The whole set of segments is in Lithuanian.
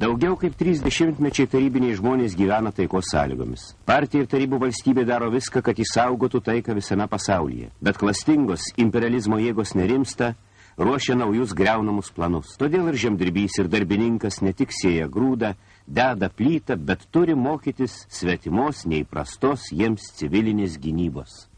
Daugiau kaip 30-mečiai tarybiniai žmonės gyvena taikos sąlygomis. Partija ir tarybų valstybė daro viską, kad įsaugotų taiką visame pasaulyje. Bet klastingos imperializmo jėgos nerimsta, ruošia naujus griaunamus planus. Todėl ir žemdirbys, ir darbininkas ne tik sėja grūdą, deda plytą, bet turi mokytis svetimos, neįprastos jiems civilinės gynybos.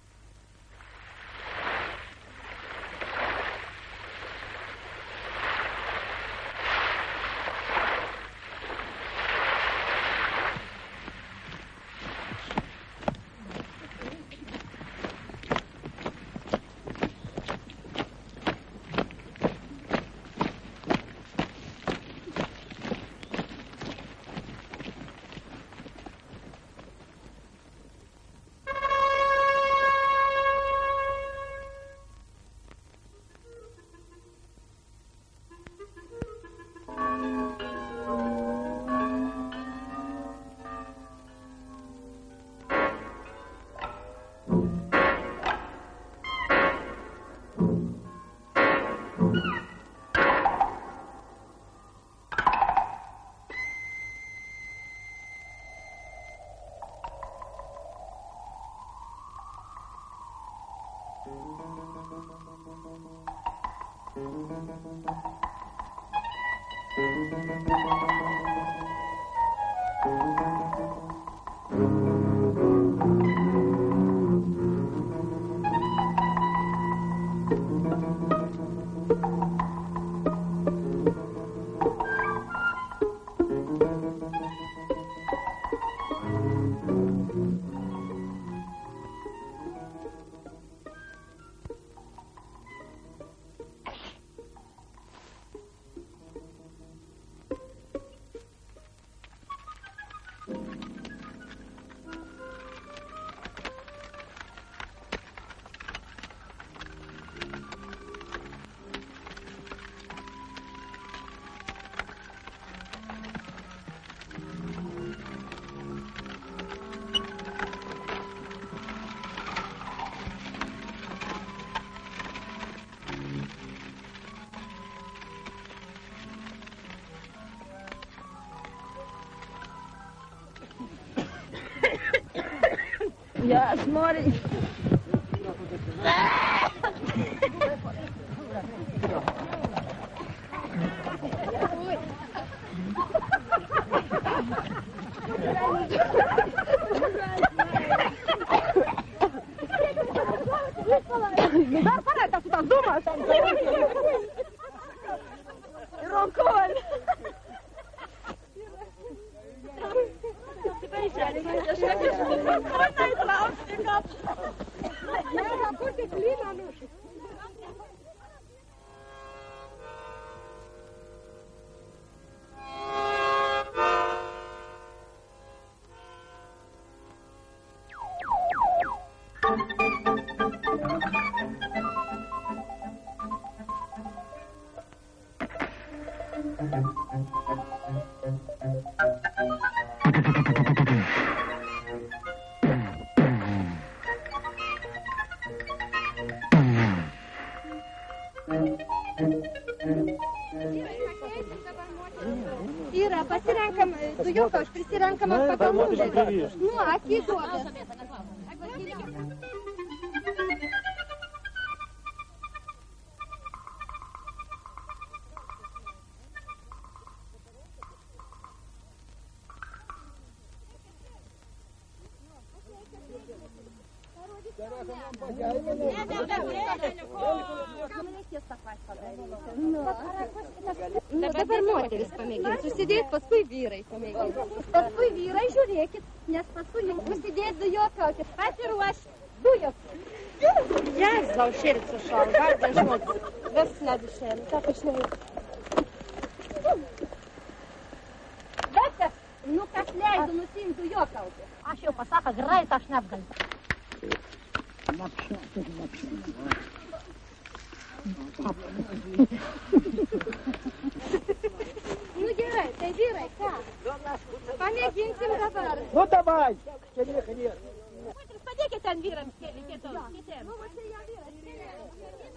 Я смотри. Dar pare că s-a dumă. Roncol. Yra, pasirenkam dujuką, aš prisirenkam pagal mūdį. Nu, akį duoda. Nu, dabar moteris pamėgins susidėti, paskui vyrai pamėgins. Paskui vyrai žiūrėkit, nes paskui jums susidėti dujokaukit. Pasiruoš dujos. Jēzau, šerit sašau, vārdā žmogus. Ves nedusēm, tāpēc nevar. Bekas, nu kas leido nusiimt dujokaukit. Aš jau pasaka, greit aš neapgaliu. Nu gerai, tai vyrai, ką? Pamėginsim dabar. Ну давай, конечно. Padėkit ten vyrams kitiems. Nu, va čia jau vyras.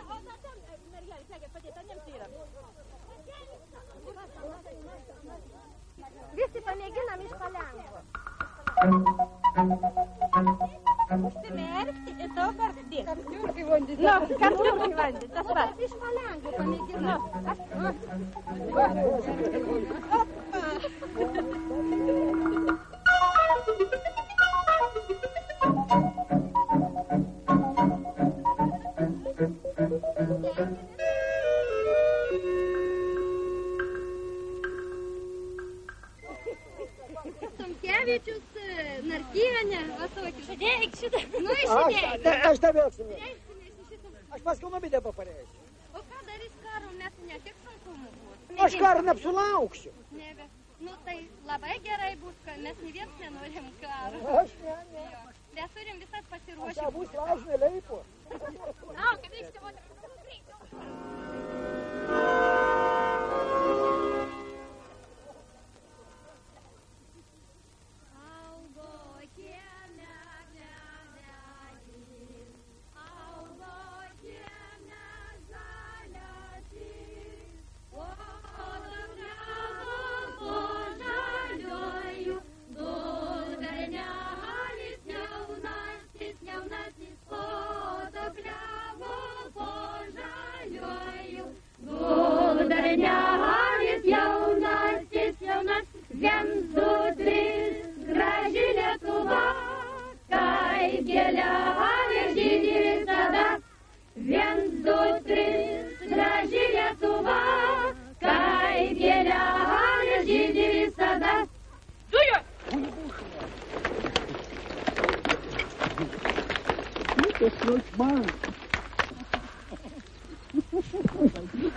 O na ten mergelė sakė padėti aniems vyrams. Visi pamėginam iš palengvo. Užsimerkti ir dabar dėti. Karpliurkai vandį. Nu, karpliurkai vandį, tas pats. Iš palengvo pamėginam. Stumkevičius, Narkienė, va tokį. Šadėk šitą. Nu, išidėjai. Aš tave atsimenu. Reiksimės iš šitą. Aš paskui mabidė papareisiu. O ką darys karo, nes ne tik sunkumų bus. Aš karo neapsulauksiu. Nebe. Nu, tai labai gerai bus, kad mes ne viens nenorim karo. Aš ne. Mes turim visas Aš pasiruošę. abu slažinė leipo. Na, kad reikia moteris.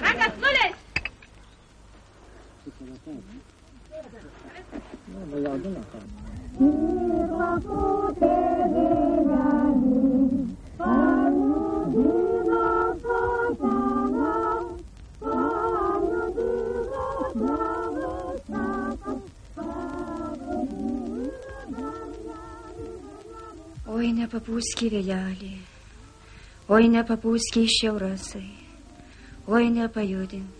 Rakas, nuleis! Oi, nepapūski vėjelį, oi, nepapūski šiaurasai, oi, nepajudink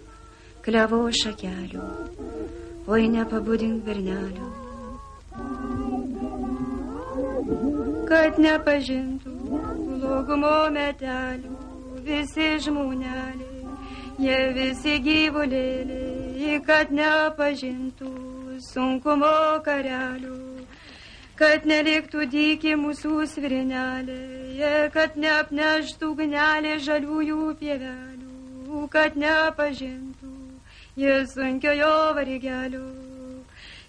klevo šakelių, oi, nepabudink bernelių, kad nepažintų blogumo metelių visi žmoneliai, jie visi gyvulėliai, kad nepažintų sunkumo karelių. Kad neliktų dyki mūsų svirnelė, kad neapneštų ugnelė žaliųjų pievelių, kad nepažintų jie sunkiojo vargelio.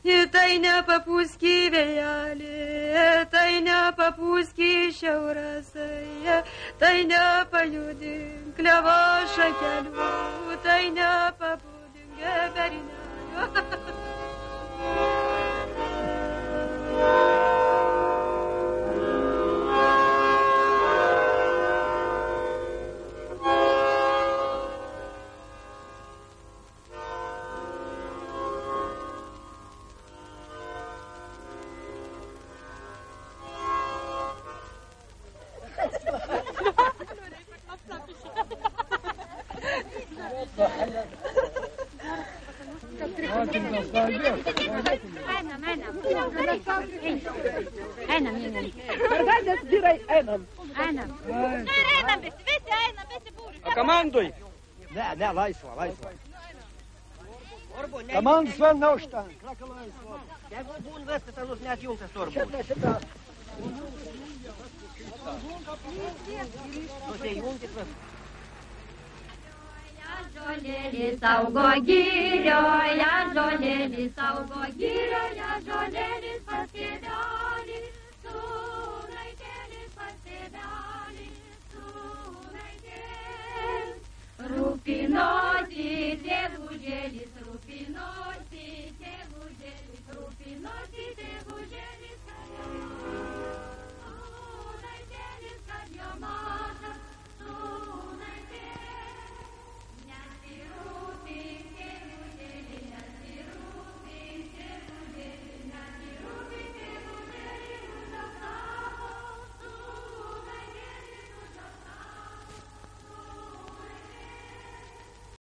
Ir tai nepapūski vėjelį, tai nepapūski šiaurasai, tai nepajudink klevo šakelių, tai nepabudink berinelio. Einam. Mergaitės vyrai einam. Einam, visi einam, visi būri. Komanduj. Ne, laisva. Komandas vēl nav šitā. Kraka laisva. Jeigu būn vestas, anus neatjungtas torbu. Šitā. Susijungit vestas. Žolėlį saugo girioje, žolėlį saugo girioje, žolėlis paskėlio.